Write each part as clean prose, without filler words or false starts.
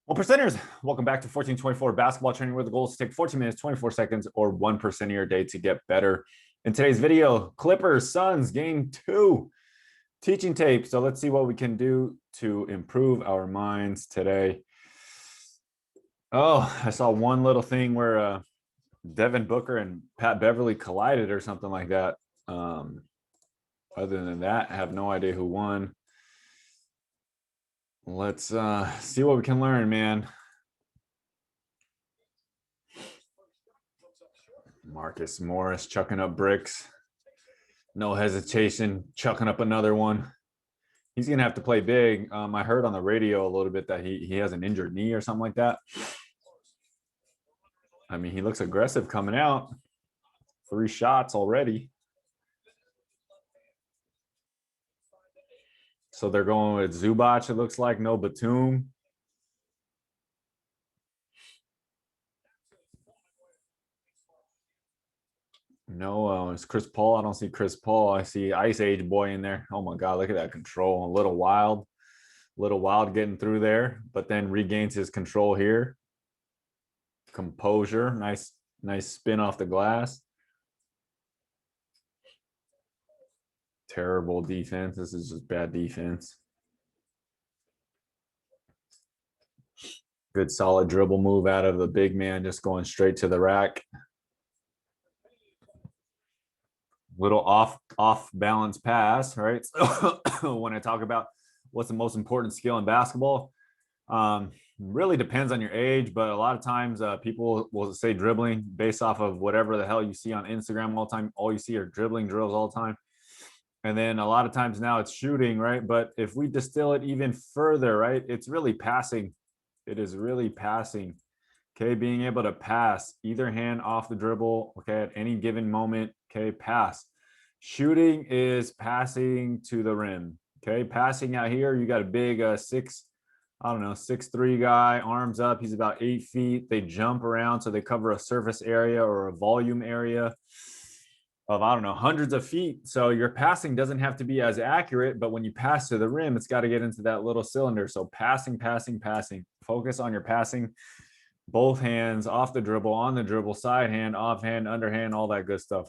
Well, percenters, welcome back to 1424 basketball training, where the goal is to take 14 minutes, 24 seconds, or 1% of your day to get better. In today's video, Clippers, Suns, game 2, teaching tape. So let's see what we can do to improve our minds today. Oh, I saw one little thing where Devin Booker and Pat Beverly collided or something like that. Other than that, I have no idea who won. Let's see what we can learn, man. Marcus Morris chucking up bricks. No hesitation, chucking up another one. He's going to have to play big. I heard on the radio a little bit that he has an injured knee or something like that. I mean, he looks aggressive coming out. 3 shots already. So they're going with Zubac, it looks like. No Batum. No, it's Chris Paul. I don't see Chris Paul. I see Ice Age Boy in there. Oh my God, look at that control. A little wild getting through there, but then regains his control here. Composure, nice spin off the glass. Terrible defense. This is just bad defense. Good solid dribble move out of the big man, just going straight to the rack. Little off balance pass, right? So when I talk about what's the most important skill in basketball, really depends on your age, but a lot of times people will say dribbling based off of whatever the hell you see on Instagram all the time. All you see are dribbling drills all the time. And then a lot of times now it's shooting, right? But if we distill it even further, right, it's really passing. It is really passing. Okay, being able to pass either hand off the dribble, okay, at any given moment, okay, pass. Shooting is passing to the rim. Okay, passing out here, you got a big 6'3" guy, arms up. He's about 8 feet. They jump around, so they cover a surface area or a volume area of, I don't know, hundreds of feet. So your passing doesn't have to be as accurate, but when you pass to the rim, it's got to get into that little cylinder. So passing. Focus on your passing. Both hands off the dribble, on the dribble, side hand, off hand, underhand, all that good stuff.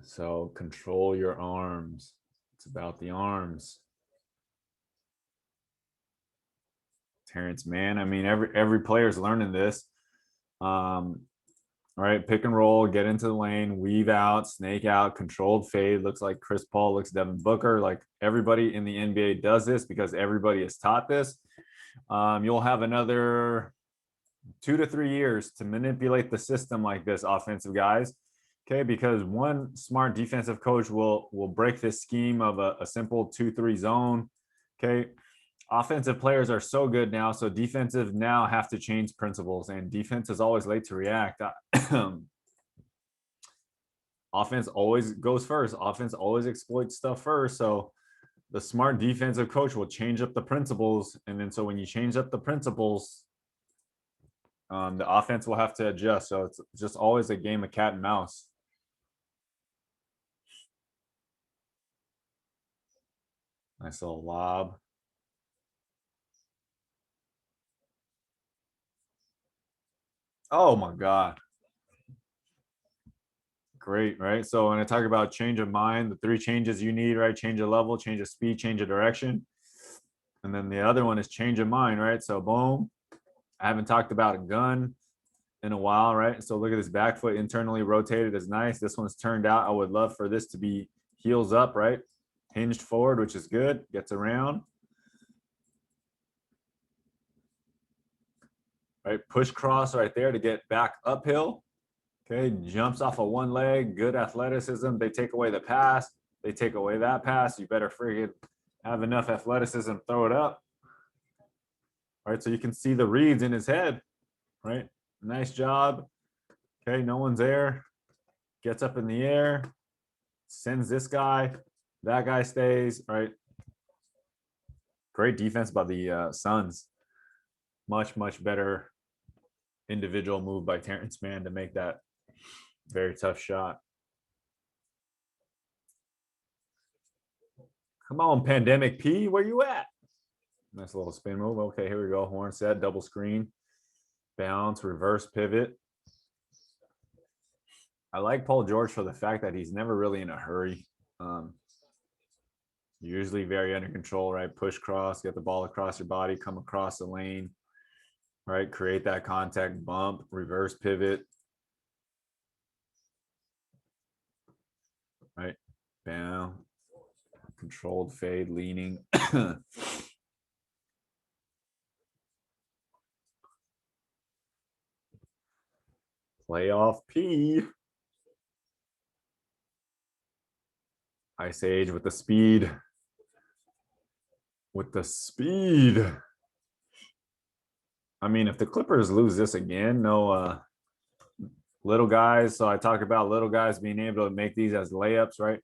So control your arms. It's about the arms. Terrence Mann. I mean, every player's learning this. Right, pick and roll, get into the lane, weave out, snake out, controlled fade. Looks like Chris Paul, looks Devin Booker. Like everybody in the NBA does this because everybody is taught this. You'll have another 2 to 3 years to manipulate the system like this, offensive guys. Okay, because one smart defensive coach will break this scheme of a simple 2-3 zone. Okay, offensive players are so good now, so defensive now have to change principles, and defense is always late to react. Offense always goes first. Offense always exploits stuff first. So the smart defensive coach will change up the principles, and then so when you change up the principles, the offense will have to adjust. So it's just always a game of cat and mouse. Nice little lob. Oh my God. Great, right? So when I talk about change of mind, the 3 changes you need, right? Change of level, change of speed, change of direction. And then the other one is change of mind, right? So boom. I haven't talked about a gun in a while, right? So look at this back foot internally rotated is nice. This one's turned out. I would love for this to be heels up, right? Hinged forward, which is good. Gets around. Right, push cross right there to get back uphill. Okay, jumps off of one leg, good athleticism. They take away the pass, they take away that pass. You better friggin' have enough athleticism, throw it up. All right, so you can see the reads in his head, right? Nice job. Okay, no one's there. Gets up in the air, sends this guy, that guy stays, right? Great defense by the Suns. Much better individual move by Terrence Mann to make that very tough shot. Come on, Pandemic P, where you at? Nice little spin move. Okay, here we go. Horn set, double screen, bounce, reverse pivot. I like Paul George for the fact that he's never really in a hurry. Usually very under control, right? Push cross, get the ball across your body, come across the lane, right? Create that contact bump, reverse pivot, right? Bam, controlled fade, leaning. Playoff P. Ice Age with the speed. With the speed. I mean, if the Clippers lose this again, no little guys. So I talk about little guys being able to make these as layups, right?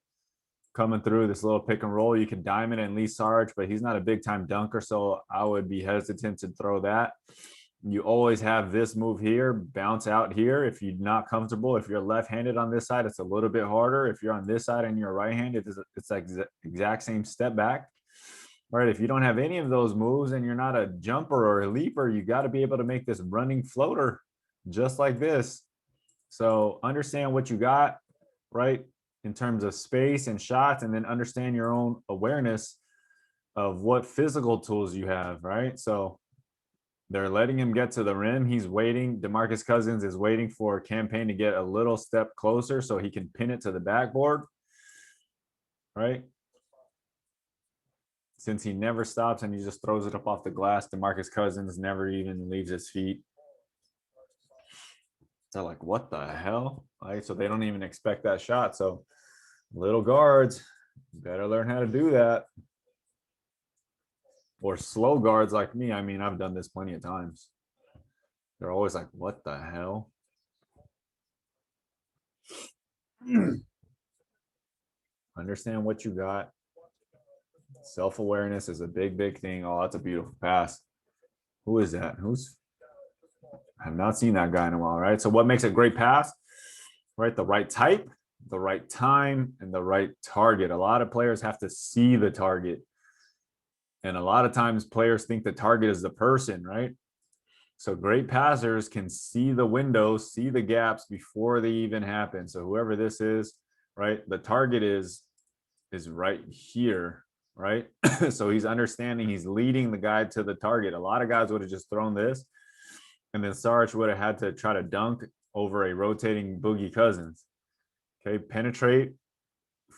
Coming through this little pick and roll, you can diamond and Lee Sarge, but he's not a big time dunker, so I would be hesitant to throw that. You always have this move here, bounce out here. If you're not comfortable, if you're left-handed on this side, it's a little bit harder. If you're on this side and you're right-handed, it's like the exact same step back. Right? If you don't have any of those moves and you're not a jumper or a leaper, you got to be able to make this running floater just like this. So understand what you got, right? In terms of space and shots, and then understand your own awareness of what physical tools you have, right? So they're letting him get to the rim. He's waiting. DeMarcus Cousins is waiting for Campaign to get a little step closer so he can pin it to the backboard, right? Since he never stops and he just throws it up off the glass, DeMarcus Cousins never even leaves his feet. They're like, what the hell? Right? So they don't even expect that shot. So little guards better learn how to do that. Or slow guards like me. I mean, I've done this plenty of times. They're always like, what the hell? Understand what you got. Self-awareness is a big, big thing. Oh, that's a beautiful pass. Who is that? I have not seen that guy in a while, right? So what makes a great pass? Right? The right type, the right time, and the right target. A lot of players have to see the target. And a lot of times players think the target is the person, right? So great passers can see the windows, see the gaps before they even happen. So whoever this is, right? The target is right here, right? So he's understanding, he's leading the guy to the target. A lot of guys would have just thrown this, and then Sarge would have had to try to dunk over a rotating Boogie Cousins. Okay, penetrate,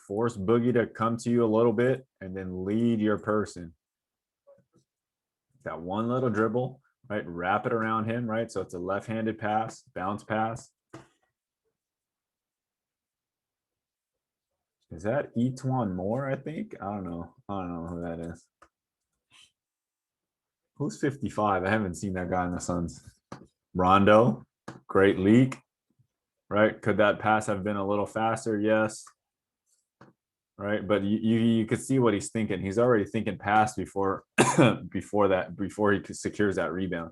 force Boogie to come to you a little bit, and then lead your person. That one little dribble, right? Wrap it around him, right? So it's a left-handed pass, bounce pass. Is that Etwan Moore, I think? I don't know who that is. Who's 55? I haven't seen that guy in the Suns. Rondo, great leak, right? Could that pass have been a little faster? Yes. Right, but you could see what he's thinking. He's already thinking pass before before he secures that rebound.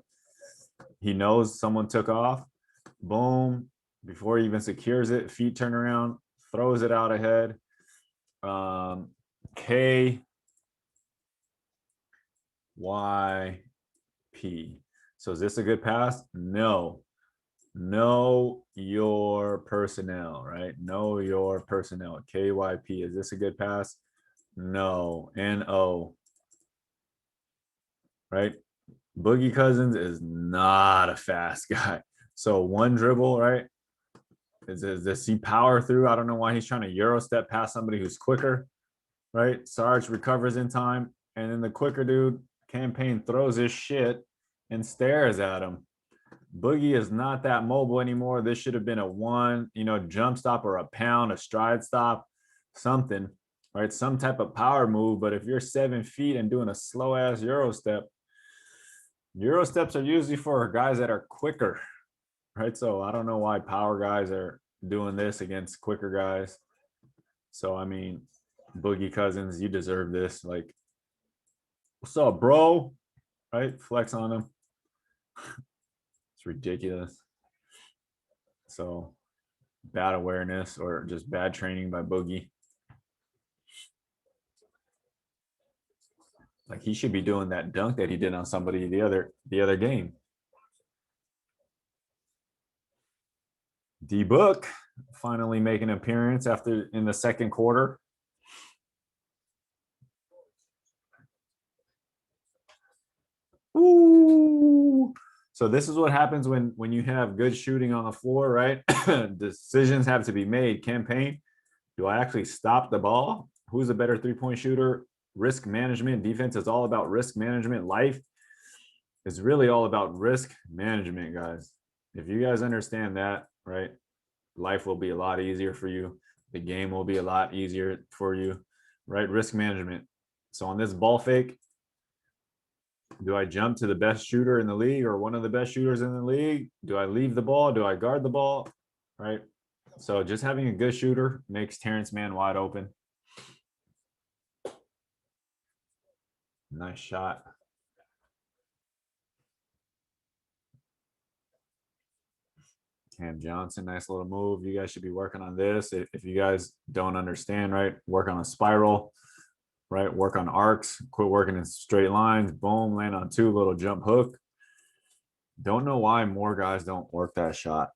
He knows someone took off. Boom! Before he even secures it, feet turn around, throws it out ahead. K Y P. So is this a good pass? No. Know your personnel, right? Know your personnel. KYP. Is this a good pass? No. NO. Right? Boogie Cousins is not a fast guy. So one dribble, right? Does he power through? I don't know why he's trying to Euro step past somebody who's quicker, right? Sarge recovers in time. And then the quicker dude, Campaign, throws his shit and stares at him. Boogie is not that mobile anymore. This should have been a one, jump stop or a pound, a stride stop, something, right? Some type of power move. But if you're 7 feet and doing a slow ass Euro steps are usually for guys that are quicker, right? So I don't know why power guys are doing this against quicker guys. So, I mean, Boogie Cousins, you deserve this. Like, what's up, bro? Right? Flex on him. It's ridiculous. So bad awareness or just bad training by Boogie. Like he should be doing that dunk that he did on somebody the other game. D Book finally making an appearance after in the second quarter. Ooh. So this is what happens when you have good shooting on the floor, right? Decisions have to be made. Campaign, do I actually stop the ball? Who's a better three-point shooter? Risk management. Defense is all about risk management. Life is really all about risk management, guys. If you guys understand that, right, life will be a lot easier for you. The game will be a lot easier for you, right? Risk management. So on this ball fake, do I jump to the best shooter in the league or one of the best shooters in the league? Do I leave the ball? Do I guard the ball? Right. So just having a good shooter makes Terrence Mann wide open. Nice shot. Cam Johnson, nice little move. You guys should be working on this. If you guys don't understand, right, work on a spiral, right? Work on arcs, quit working in straight lines. Boom, land on two, little jump hook. Don't know why more guys don't work that shot.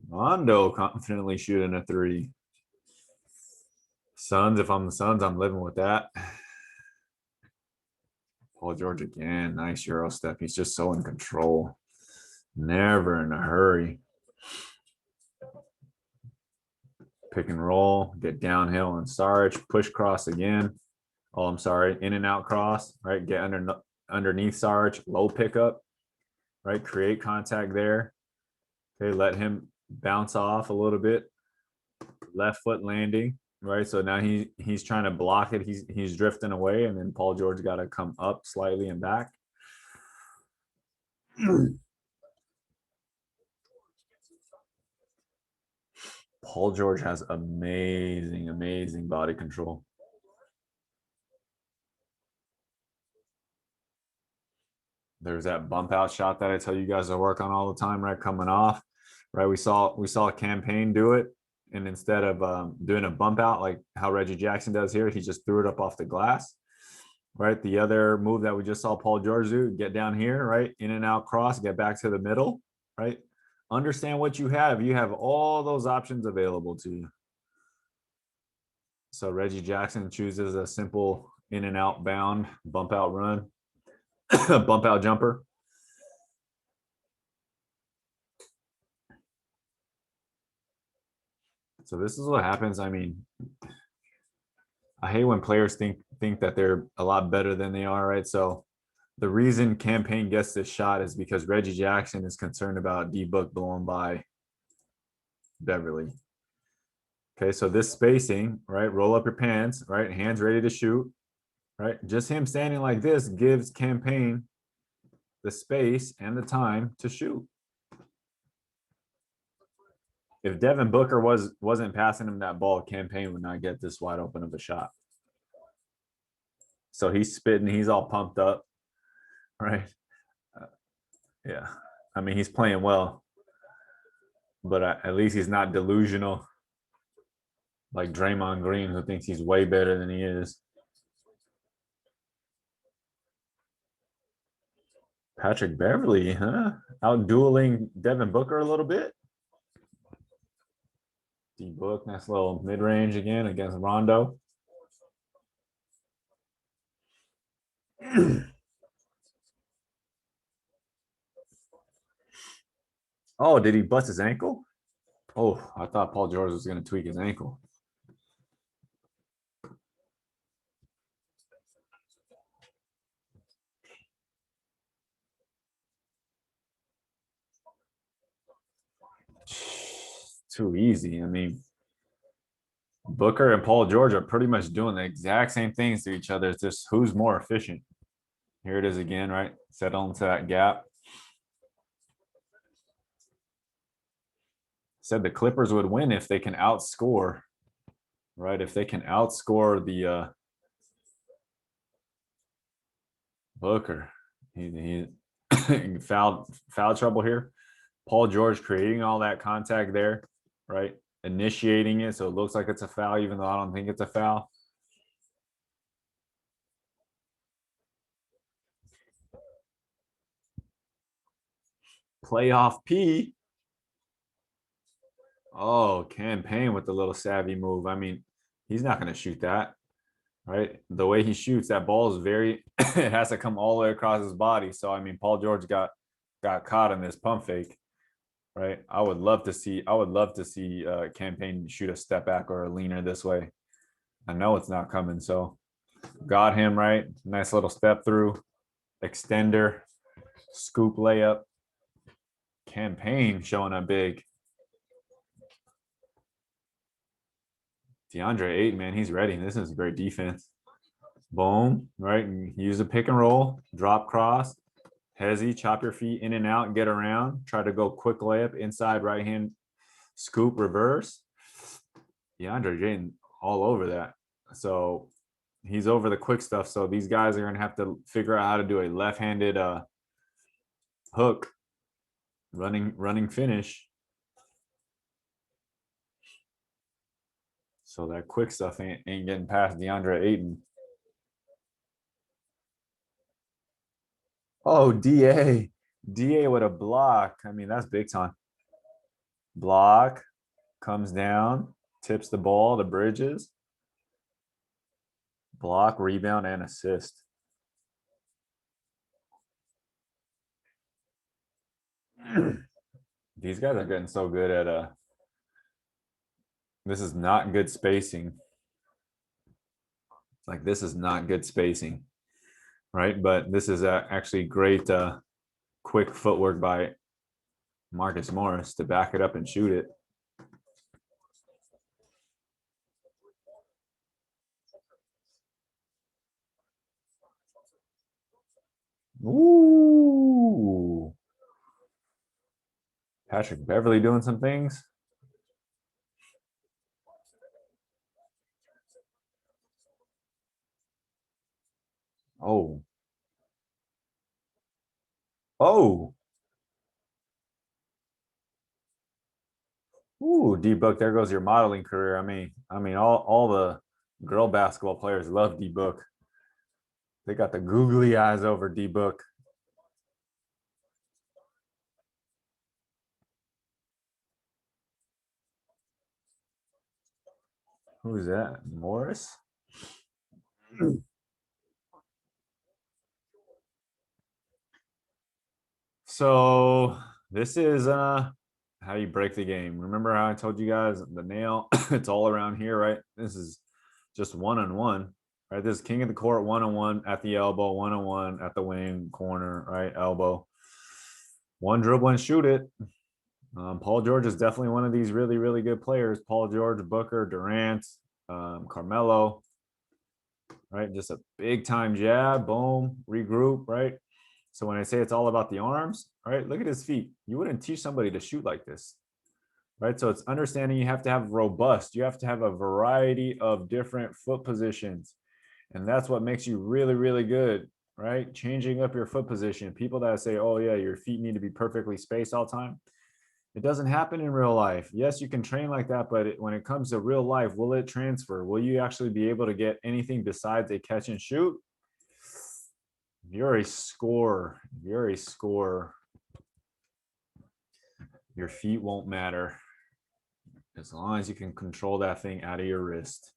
Rondo confidently shooting a three. Suns, if I'm the Suns, I'm living with that. Paul George again, nice Euro step. He's just so in control. Never in a hurry. Pick and roll, get downhill and Sarge, push cross again. Oh, I'm sorry, in and out cross, right? Get underneath Sarge, low pickup, right? Create contact there. Okay, let him bounce off a little bit. Left foot landing, right? So now he's trying to block it. He's drifting away, and then Paul George got to come up slightly and back. Paul George has amazing, amazing body control. There's that bump out shot that I tell you guys to work on all the time, right? Coming off, right? We saw a campaign do it, and instead of doing a bump out like how Reggie Jackson does here, he just threw it up off the glass. Right. The other move that we just saw Paul George do, get down here, right? In and out cross, get back to the middle, right? Understand what you have. You have all those options available to you. So Reggie Jackson chooses a simple in and out bound, bump out run, bump out jumper. So this is what happens. I mean, I hate when players think that they're a lot better than they are, right? So the reason campaign gets this shot is because Reggie Jackson is concerned about D Book blowing by Beverly. Okay, so this spacing, right? Roll up your pants, right? Hands ready to shoot, right? Just him standing like this gives campaign the space and the time to shoot. If Devin Booker wasn't passing him that ball, campaign would not get this wide open of a shot. So he's spitting, he's all pumped up, right? Yeah, I mean he's playing well, but at least he's not delusional like Draymond Green, who thinks he's way better than he is. Patrick Beverly, huh? Out dueling Devin Booker a little bit. D Book, nice little mid range again against Rondo. Oh, did he bust his ankle? Oh, I thought Paul George was going to tweak his ankle. Too easy. I mean, Booker and Paul George are pretty much doing the exact same things to each other. It's just who's more efficient. Here it is again, right? Settle into that gap. Said the Clippers would win if they can outscore, right? If they can outscore the Booker. He foul trouble here. Paul George creating all that contact there, right? initiating it, so it looks like it's a foul, even though I don't think it's a foul. Playoff P. Oh, Payne with the little savvy move. I mean, he's not going to shoot that, right? The way he shoots, that ball is very, it has to come all the way across his body. So, I mean, Paul George got caught in this pump fake, right? I would love to see Payne shoot a step back or a leaner this way. I know it's not coming. So, got him, right? Nice little step through, extender, scoop layup. Payne showing up big. DeAndre Ayton, man, he's ready. This is great defense. Boom, right? And use a pick and roll, drop cross, hezzy, chop your feet in and out and get around. Try to go quick layup, inside right hand, scoop, reverse. DeAndre Ayton all over that. So he's over the quick stuff. So these guys are going to have to figure out how to do a left-handed hook, running finish. So that quick stuff ain't getting past DeAndre Ayton. Oh, DA with a block. I mean, that's big time. Block, comes down, tips the ball to Bridges. Block, rebound, and assist. These guys are getting so good at this is not good spacing. Like, this is not good spacing, right? But this is actually great quick footwork by Marcus Morris to back it up and shoot it. Ooh. Patrick Beverly doing some things. Oh. Oh. Ooh, D-Book, there goes your modeling career. I mean, all the girl basketball players love D-Book. They got the googly eyes over D-Book. Who's that? Morris? So this is how you break the game. Remember how I told you guys the nail? It's all around here, right? This is just one-on-one, right? This is king of the court, one-on-one at the elbow, one-on-one at the wing, corner, right? Elbow. One dribble and shoot it. Paul George is definitely one of these really, really good players. Paul George, Booker, Durant, Carmelo, right? Just a big time jab, boom, regroup, right? So when I say it's all about the arms, right? Look at his feet. You wouldn't teach somebody to shoot like this, right? So it's understanding you have to have robust, you have to have a variety of different foot positions. And that's what makes you really, really good, right? Changing up your foot position. People that say, oh, yeah, your feet need to be perfectly spaced all the time. It doesn't happen in real life. Yes, you can train like that, but when it comes to real life, will it transfer? Will you actually be able to get anything besides a catch and shoot? You're a scorer. You're a scorer. Your feet won't matter as long as you can control that thing out of your wrist.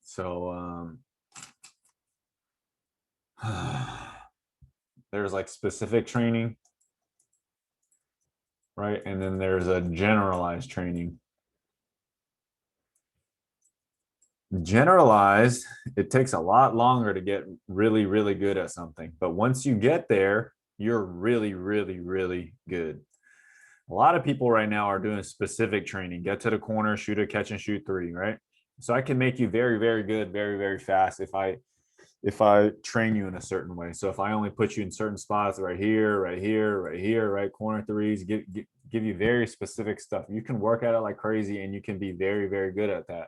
So there's like specific training, right? And then there's a generalized training. Generalized, it takes a lot longer to get really, really good at something. But once you get there, you're really, really, really good. A lot of people right now are doing specific training, get to the corner, shoot a catch and shoot three, right? So I can make you very, very good, very, very fast if I train you in a certain way. So if I only put you in certain spots right here, right here, right here, right corner threes, give you very specific stuff. You can work at it like crazy and you can be very, very good at that.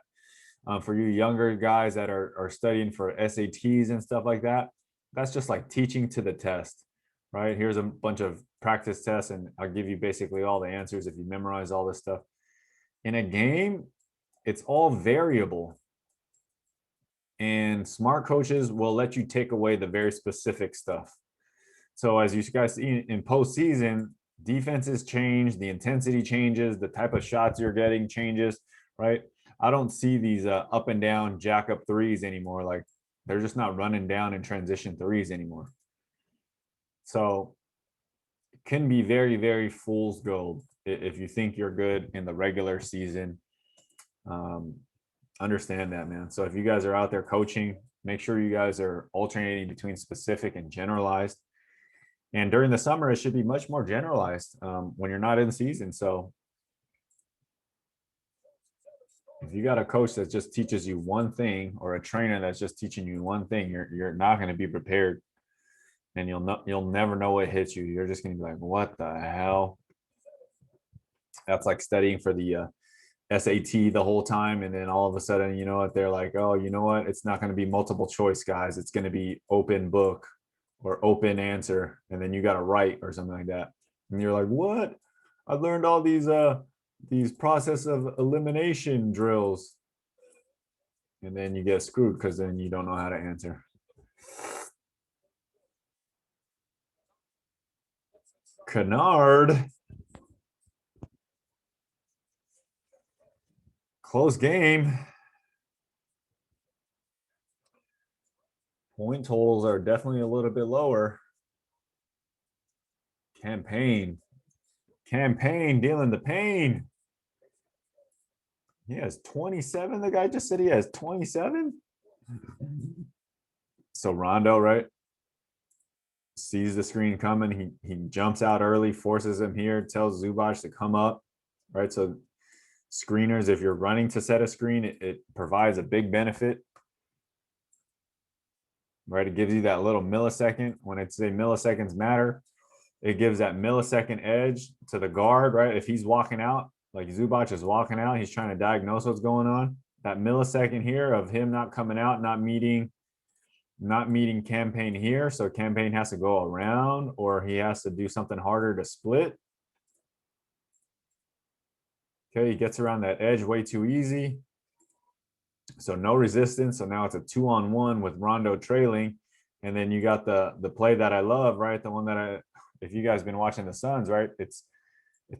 For you younger guys that are studying for SATs and stuff like that, that's just like teaching to the test, right? Here's a bunch of practice tests, and I'll give you basically all the answers if you memorize all this stuff. In a game, it's all variable. And smart coaches will let you take away the very specific stuff. So as you guys see in postseason, defenses change, the intensity changes, the type of shots you're getting changes, right? I don't see these up and down jack up threes anymore. Like they're just not running down in transition threes anymore. So it can be very, very fool's gold if you think you're good in the regular season. Understand that, man. So if you guys are out there coaching, make sure you guys are alternating between specific and generalized. And during the summer, it should be much more generalized when you're not in season. So if you got a coach that just teaches you one thing, or a trainer that's just teaching you one thing, you're not going to be prepared, and you'll never know what hits you. You're just going to be like, what the hell? That's like studying for the SAT the whole time, and then all of a sudden, you know what, they're like, oh, you know what, it's not going to be multiple choice, guys, it's going to be open book or open answer, and then you got to write or something like that, and you're like, what? I learned all these process of elimination drills, and then you get screwed because then you don't know how to answer. Kennard, close game. Point totals are definitely a little bit lower. Campaign dealing the pain. He has 27. The guy just said he has 27. So Rondo, right, sees the screen coming. He jumps out early, forces him here, tells Zubac to come up, right? So screeners, if you're running to set a screen, it provides a big benefit, right? It gives you that little millisecond. When I say milliseconds matter, it gives that millisecond edge to the guard, right? If he's walking out, like Zubac is walking out, he's trying to diagnose what's going on. That millisecond here of him not coming out, not meeting Campaign here. So Campaign has to go around, or he has to do something harder to split. Okay, he gets around that edge way too easy. So no resistance. So now it's a 2-on-1 with Rondo trailing. And then you got the play that I love, right? The one that if you guys been watching the Suns, right? It's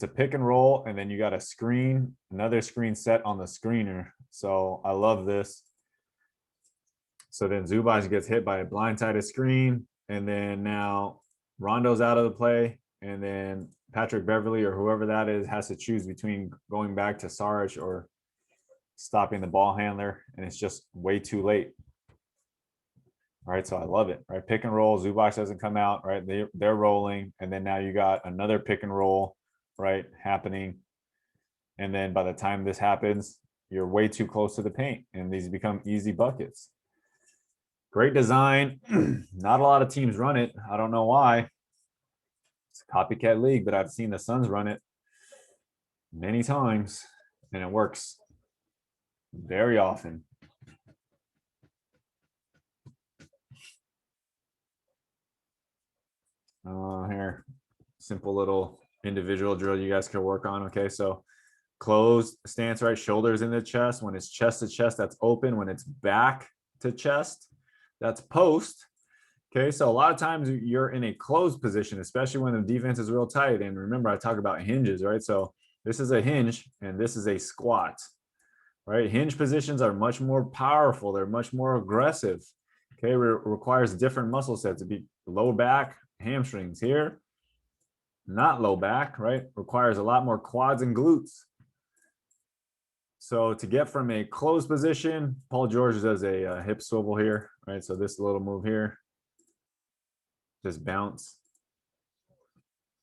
a pick and roll, and then you got a screen, another screen set on the screener. So I love this. So then Zubac gets hit by a blindsided screen, and then now Rondo's out of the play, and then Patrick Beverly or whoever that is has to choose between going back to Saric or stopping the ball handler, and it's just way too late. All right, so I love it. Right, pick and roll. Zubac doesn't come out. Right, they're rolling, and then now you got another pick and roll, right, happening, and then by the time this happens, you're way too close to the paint, and these become easy buckets. Great design. Not a lot of teams run it. I don't know why. It's a copycat league, but I've seen the Suns run it many times, and it works very often. Here, simple little individual drill you guys can work on. Okay, so closed stance, right? Shoulders in the chest. When it's chest to chest, that's open. When it's back to chest, that's post. Okay, so a lot of times you're in a closed position, especially when the defense is real tight. And remember, I talk about hinges, right? So this is a hinge and this is a squat, right? Hinge positions are much more powerful. They're much more aggressive. Okay, requires different muscle sets to be low back, hamstrings here, not low back, right? Requires a lot more quads and glutes. So to get from a closed position, Paul George does a hip swivel here, right? So this little move here, just bounce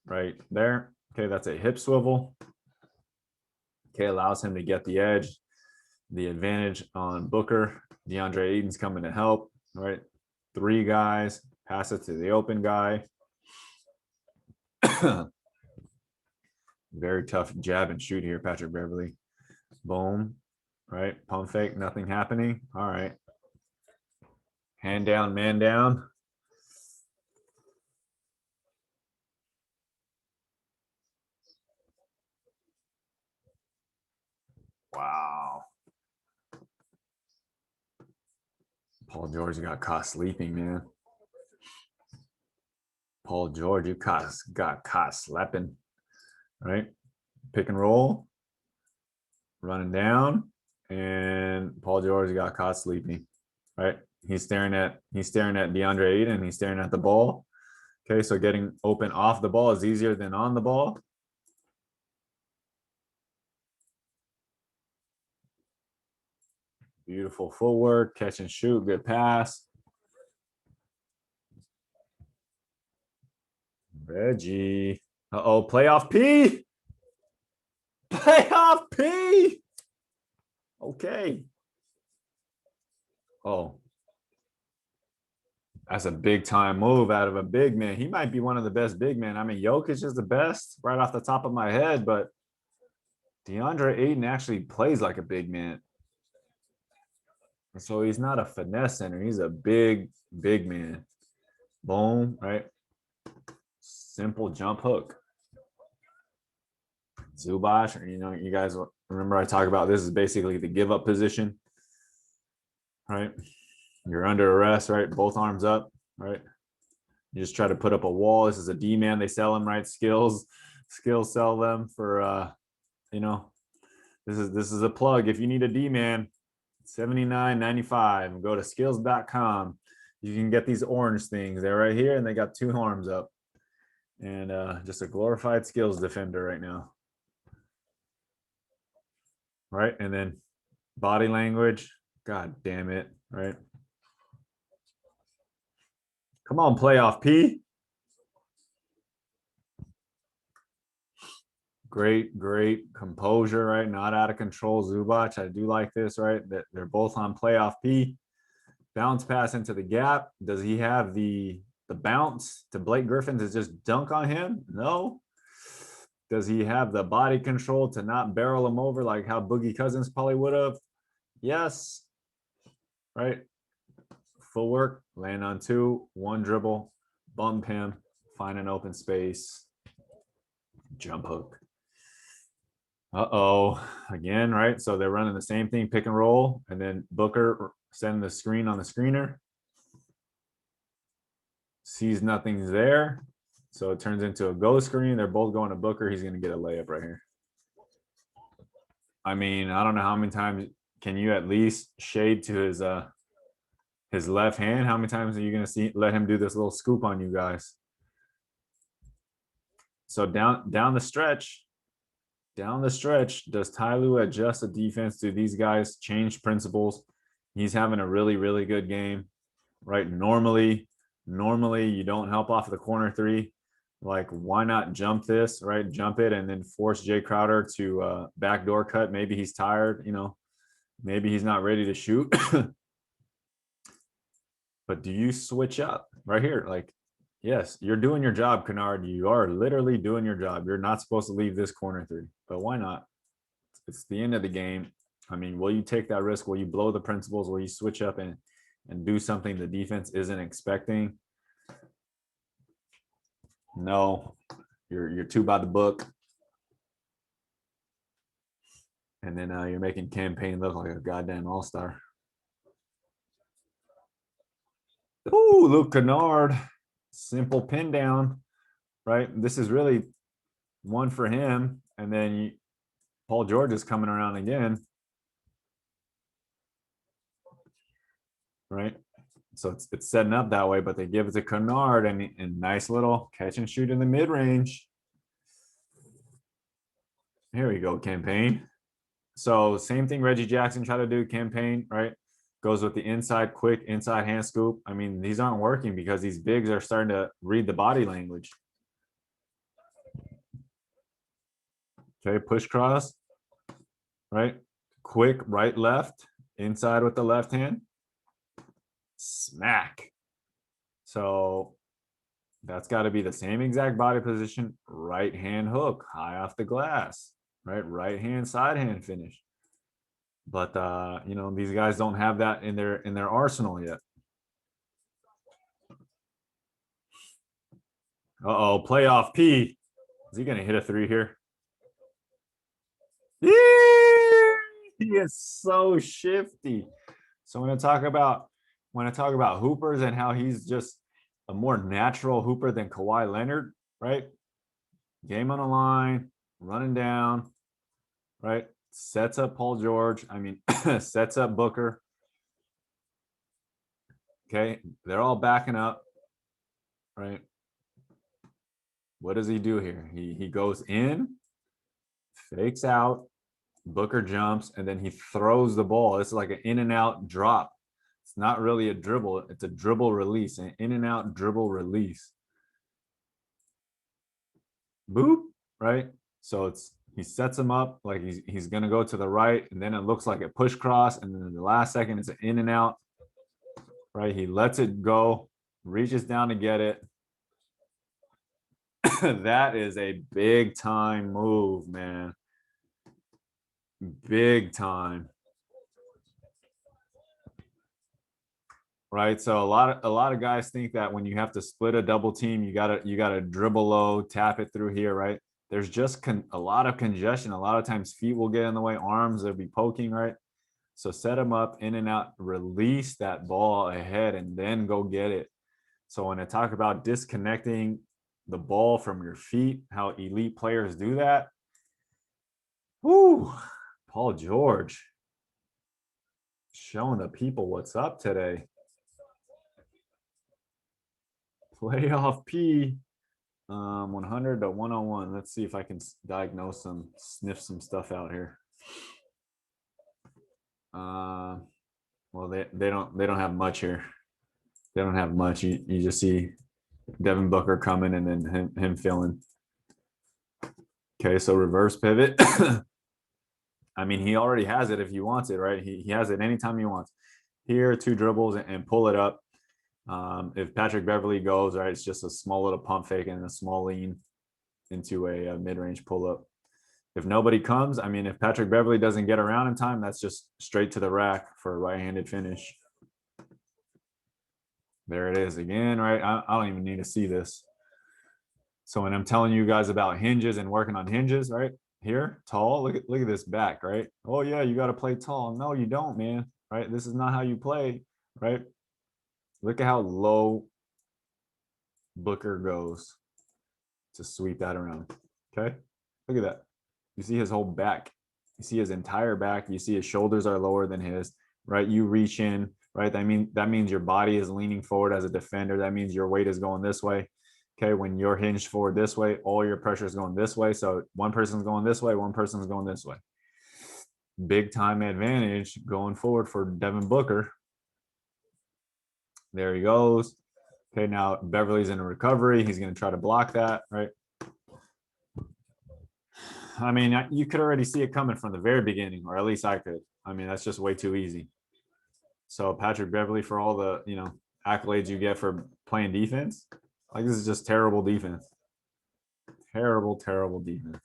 right there. Okay, that's a hip swivel. Okay, allows him to get the edge, the advantage on Booker. DeAndre Ayton's coming to help, right? 3 guys, pass it to the open guy. Very tough jab and shoot here, Patrick Beverly. Boom, right? Pump fake, nothing happening. All right. Hand down, man down. Wow. Paul George got caught sleeping, man. Paul George, you got caught slapping, right? Pick and roll, running down, and Paul George got caught sleeping, right? He's staring at DeAndre Ayton. He's staring at the ball. Okay, so getting open off the ball is easier than on the ball. Beautiful footwork, catch and shoot, good pass. Reggie. Uh-oh, playoff P. Playoff P. Okay. Oh, that's a big time move out of a big man. He might be one of the best big men. I mean, Jokic is the best right off the top of my head, but DeAndre Ayton actually plays like a big man. So he's not a finesse center. He's a big, big man. Boom, right? Simple jump hook. Zubac, you guys remember I talk about this is basically the give up position, right? You're under arrest, right? Both arms up, right? You just try to put up a wall. This is a D man. They sell them, right? Skills sell them for, this is a plug. If you need a D man, $79.95. Go to skills.com. You can get these orange things. They're right here, and they got 2 arms up, and just a glorified skills defender right now. Right, and then body language. God damn it! Right. Come on, playoff P. Great composure, right? Not out of control. Zubac, I do like this, right? That they're both on playoff P. Bounce pass into the gap. Does he have the bounce to Blake Griffin to just dunk on him? No. Does he have the body control to not barrel him over like how Boogie Cousins probably would have? Yes. Right. Footwork, land on 2, 1 dribble, bump him, find an open space, jump hook. Uh-oh, again, right? So they're running the same thing, pick and roll, and then Booker sending the screen on the screener. Sees nothing's there. So it turns into a go screen. They're both going to Booker. He's going to get a layup right here. I mean, I don't know how many times can you at least shade to his left hand. How many times are you going to let him do this little scoop on you guys? So down the stretch, does Ty Lue adjust the defense? Do these guys change principles? He's having a really, really good game, right? Normally you don't help off the corner 3. Like, why not jump this, right? Jump it and then force Jay Crowder to backdoor cut. Maybe he's tired, maybe he's not ready to shoot. But do you switch up right here? Like, yes, you're doing your job, Kennard. You are literally doing your job. You're not supposed to leave this corner 3, but why not? It's the end of the game. I mean, will you take that risk? Will you blow the principles? Will you switch up and do something the defense isn't expecting? No, you're 2 by the book. And then you're making Cam Payne look like a goddamn all-star. Ooh, Luke Kennard. Simple pin down, right? This is really one for him. And then Paul George is coming around again. Right? So it's setting up that way, but they give it to Kennard and nice little catch and shoot in the mid-range. Here we go, Cam Payne. So same thing Reggie Jackson tried to do, Cam Payne, right? Goes with the inside, quick inside hand scoop. I mean, these aren't working because these bigs are starting to read the body language. Okay, push cross, right? Quick right, left, inside with the left hand. Smack. So that's got to be the same exact body position, right hand hook, high off the glass, right hand, side hand finish. But these guys don't have that in their arsenal yet. Uh-oh, playoff P. Is he gonna hit a 3 here? He is so shifty. So when I talk about hoopers and how he's just a more natural hooper than Kawhi Leonard, right? Game on the line, running down, right? Sets up Paul George. I mean, sets up Booker. Okay, they're all backing up, right? What does he do here? He goes in, fakes out, Booker jumps, and then he throws the ball. This is like an in and out drop. It's not really a dribble, it's a dribble release, an in and out dribble release. Boop, right? So he sets him up like he's gonna go to the right, and then it looks like a push cross, and then in the last second it's an in and out, right? He lets it go, reaches down to get it. That is a big time move, man. Big time. Right. So a lot of guys think that when you have to split a double team, you gotta dribble low, tap it through here, right? There's just a lot of congestion. A lot of times feet will get in the way, arms they'll be poking, right? So set them up in and out, release that ball ahead, and then go get it. So when I talk about disconnecting the ball from your feet, how elite players do that, whoo, Paul George showing the people what's up today. Playoff P, 100 to 101. Let's see if I can sniff some stuff out here. Well, they don't have much here. They don't have much. You just see Devin Booker coming and then him filling. Okay, so reverse pivot. I mean, he already has it if he wants it, right? He has it anytime he wants. Here, 2 dribbles and pull it up. If Patrick Beverly goes, right, it's just a small little pump fake and a small lean into a mid-range pull-up. If nobody comes, I mean, if Patrick Beverly doesn't get around in time, that's just straight to the rack for a right-handed finish. There it is again, right? I don't even need to see this. So when I'm telling you guys about hinges and working on hinges, right? Here, tall, look at this back, right? Oh yeah, you got to play tall. No, you don't, man, right? This is not how you play, right? Look at how low Booker goes to sweep that around. Okay, look at that. You see his whole back. You see his entire back. You see his shoulders are lower than his, right? You reach in, right? That means your body is leaning forward as a defender. That means your weight is going this way. Okay, when you're hinged forward this way, all your pressure is going this way. So one person's going this way, one person's going this way. Big time advantage going forward for Devin Booker. There he goes. Okay, now Beverly's in a recovery. He's going to try to block that, right? I mean, you could already see it coming from the very beginning, or at least I could. I mean, that's just way too easy. So Patrick Beverly, for all the accolades you get for playing defense, like this is just terrible defense. Terrible, terrible defense.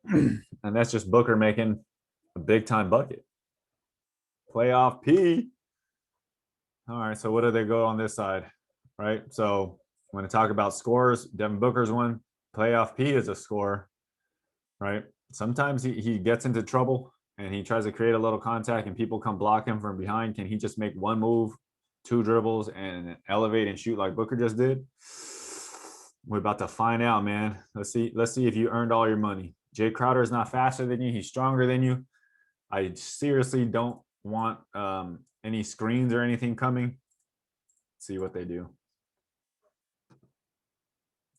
And that's just Booker making a big time bucket. Playoff P. All right, so what do they go on this side, right? So when I talk about scores, Devin Booker's one. Playoff P is a score, right? Sometimes he gets into trouble and he tries to create a little contact and people come block him from behind. Can he just make one move, 2 dribbles, and elevate and shoot like Booker just did? We're about to find out, man. Let's see if you earned all your money. Jay Crowder is not faster than you. He's stronger than you. I seriously don't want any screens or anything coming. Let's see what they do.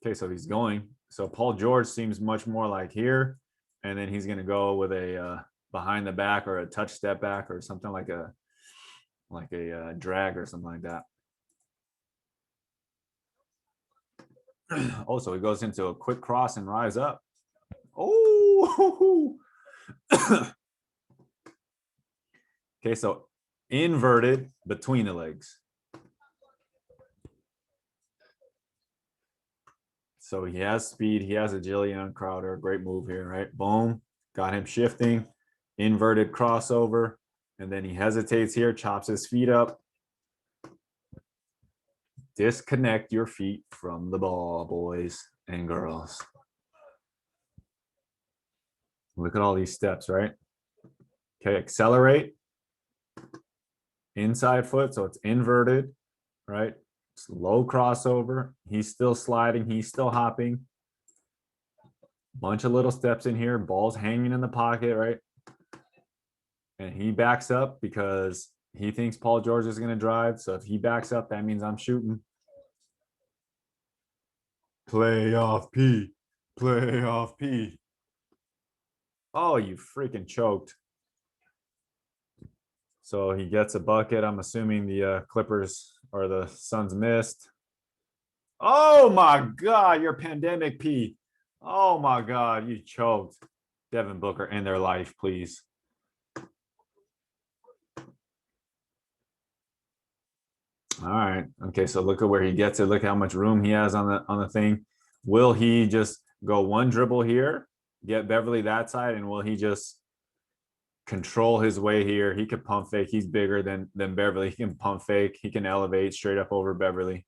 Okay, so he's going. So Paul George seems much more like here, and then he's going to go with a behind the back or a touch step back or something like a drag or something like that. Oh, so he goes into a quick cross and rise up. Oh, okay, so inverted between the legs. So he has speed, he has agility on Crowder. Great move here, right? Boom, got him shifting, inverted crossover, and then he hesitates here, chops his feet up. Disconnect your feet from the ball, boys and girls. Look at all these steps, right? Okay, accelerate, inside foot, so it's inverted, right? Slow crossover. He's still sliding. He's still hopping. Bunch of little steps in here. Ball's hanging in the pocket, right? And he backs up because he thinks Paul George is going to drive. So if he backs up, that means I'm shooting. Play off P. Play off P. Oh, you freaking choked. So he gets a bucket. I'm assuming the Clippers or the Suns missed. Oh my God, you're pandemic P. Oh my God, you choked. Devin Booker in their life, please. All right. Okay, so look at where he gets it. Look how much room he has on the thing. Will he just go one dribble here, get Beverly that side, and will he just control his way here? He could pump fake. He's bigger than Beverly. He can pump fake. He can elevate straight up over Beverly.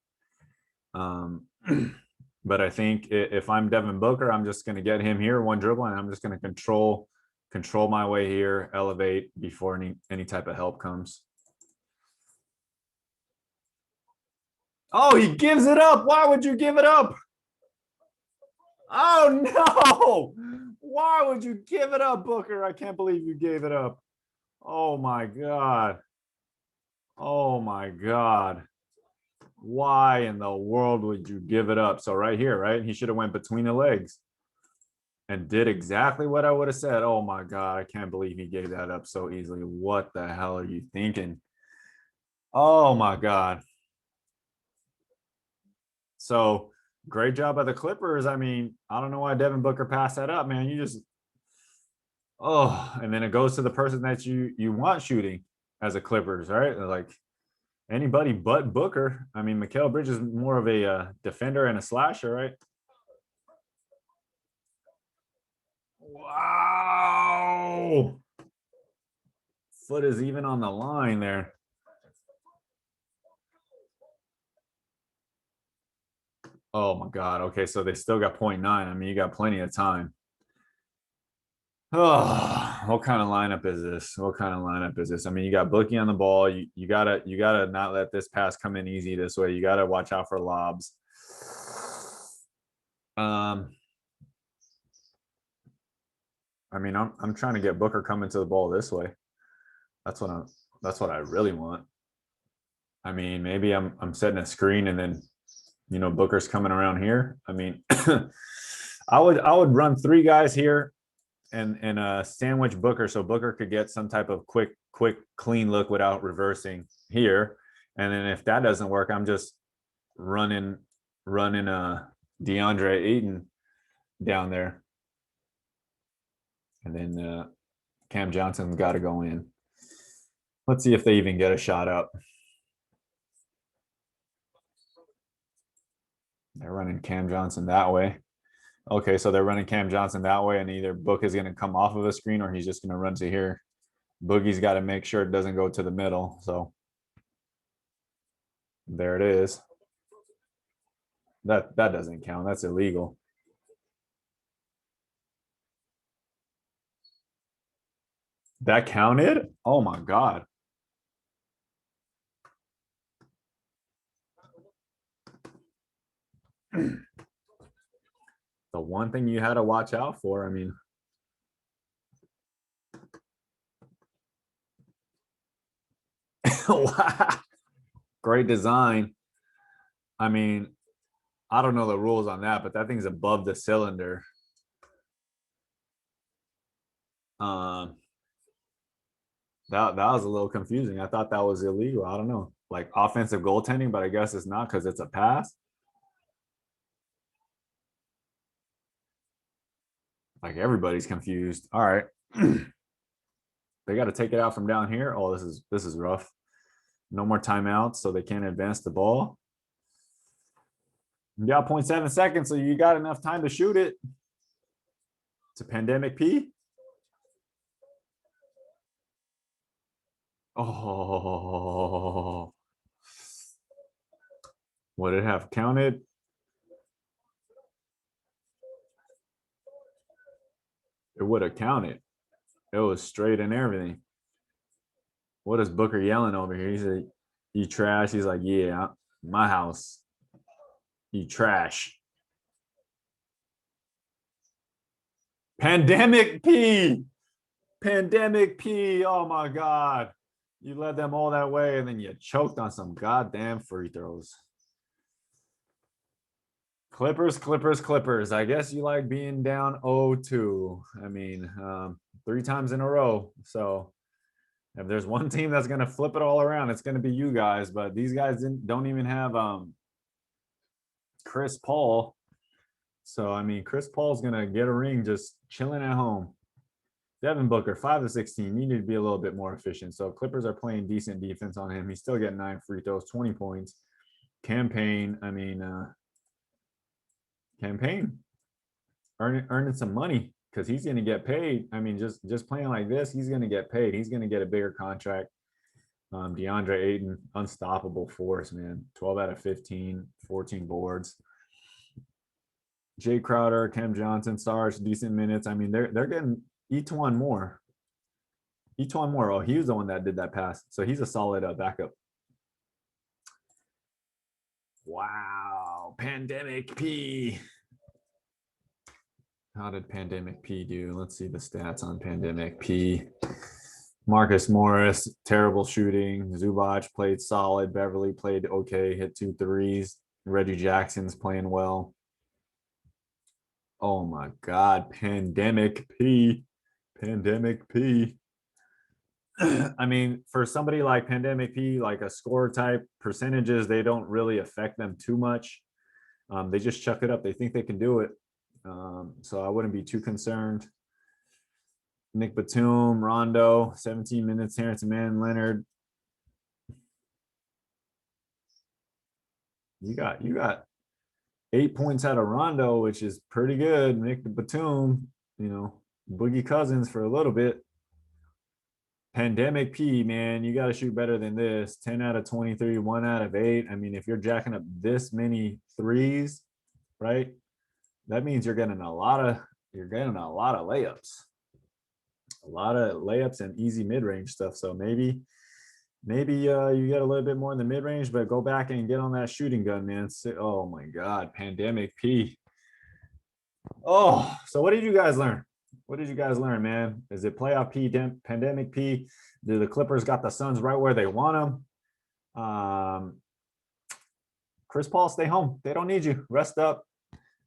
But I think if I'm Devin Booker, I'm just going to get him here one dribble, and I'm just going to control my way here, elevate before any type of help comes. Oh, he gives it up. Why would you give it up? Oh no! Why would you give it up, Booker? I can't believe you gave it up. Oh my God. Oh my God. Why in the world would you give it up? So right here, right? He should have went between the legs and did exactly what I would have said. Oh my God, I can't believe he gave that up so easily. What the hell are you thinking? Oh my God. So great job by the Clippers. I mean, I don't know why Devin Booker passed that up, man. You just and then it goes to the person that you want shooting as a Clippers, right? Like anybody but Booker. I mean, Mikal Bridges is more of a defender and a slasher, right? Wow. Foot is even on the line there. Oh my God. Okay, so they still got 0.9. I mean, you got plenty of time. Oh, what kind of lineup is this? What kind of lineup is this? I mean, you got Bookie on the ball. You gotta not let this pass come in easy this way. You gotta watch out for lobs. Um, I mean, I'm trying to get Booker coming to the ball this way. That's what I really want. I mean, maybe I'm setting a screen and then Booker's coming around here. I mean, I would run three guys here and sandwich Booker so Booker could get some type of quick clean look without reversing here. And then if that doesn't work, I'm just running DeAndre Ayton down there. And then Cam Johnson's got to go in. Let's see if they even get a shot up. They're running Cam Johnson that way. Okay, so they're running Cam Johnson that way, and either Book is going to come off of a screen or he's just going to run to here. Boogie's got to make sure it doesn't go to the middle. So there it is. That doesn't count. That's illegal. That counted? Oh my God. The one thing you had to watch out for, I mean, great design. I mean, I don't know the rules on that, but that thing's above the cylinder. Um, that was a little confusing. I thought that was illegal. I don't know, like offensive goaltending, but I guess it's not because it's a pass. Like everybody's confused. All right, they got to take it out from down here. Oh, this is rough. No more timeouts, so they can't advance the ball. You got 0.7 seconds, so you got enough time to shoot it. It's a pandemic P. Oh, would it have counted? It would have counted. It was straight and everything. What is Booker yelling over here? He said, "You trash." He's like, "Yeah, my house. You trash." Pandemic P. Pandemic P. Oh my God. You led them all that way and then you choked on some goddamn free throws. Clippers, Clippers, Clippers. I guess you like being down 0-2. I mean, 3 times in a row. So if there's one team that's going to flip it all around, it's going to be you guys. But these guys don't even have Chris Paul. So, I mean, Chris Paul's going to get a ring just chilling at home. Devin Booker, 5 of 16. Needed to be a little bit more efficient. So Clippers are playing decent defense on him. He's still getting 9 free throws, 20 points. Campaign, I mean, campaign earning some money because he's going to get paid. I mean, just playing like this, he's going to get paid. He's going to get a bigger contract. DeAndre Ayton, unstoppable force, man. 12 out of 15, 14 boards. Jay Crowder, Cam Johnson, Sarge, decent minutes. I mean, they're getting each one more. Each one more. Oh, he was the one that did that pass. So he's a solid backup. Wow. Pandemic P. How did Pandemic P do? Let's see the stats on Pandemic P. Marcus Morris, terrible shooting. Zubac played solid. Beverly played okay, hit 2 threes. Reggie Jackson's playing well. Oh my God, Pandemic P. Pandemic P. I mean, for somebody like Pandemic P, like a score type, percentages, they don't really affect them too much. They just chuck it up. They think they can do it. So I wouldn't be too concerned. Nick Batum, Rondo, 17 minutes. Terrence Mann, Leonard. You got 8 points out of Rondo, which is pretty good. Nick Batum, Boogie Cousins for a little bit. Pandemic P, man, you got to shoot better than this. 10 out of 23, 1 out of 8. I mean, if you're jacking up this many threes, right? That means you're getting a lot of layups. A lot of layups and easy mid-range stuff. So maybe you get a little bit more in the mid-range, but go back and get on that shooting gun, man. Oh my God, Pandemic P. Oh, so what did you guys learn? What did you guys learn, man? Is it playoff P, Pandemic P? Do the Clippers got the Suns right where they want them? Chris Paul, stay home. They don't need you. Rest up.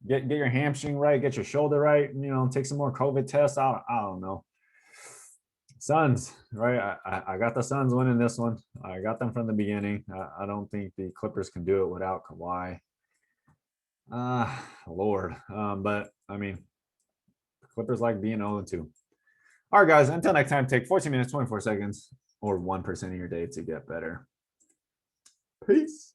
Get your hamstring right. Get your shoulder right. Take some more COVID tests. I don't know. Suns, right? I got the Suns winning this one. I got them from the beginning. I don't think the Clippers can do it without Kawhi. Lord. But I mean, Clippers like being 0-2. All right, guys. Until next time, take 14 minutes, 24 seconds, or 1% of your day to get better. Peace.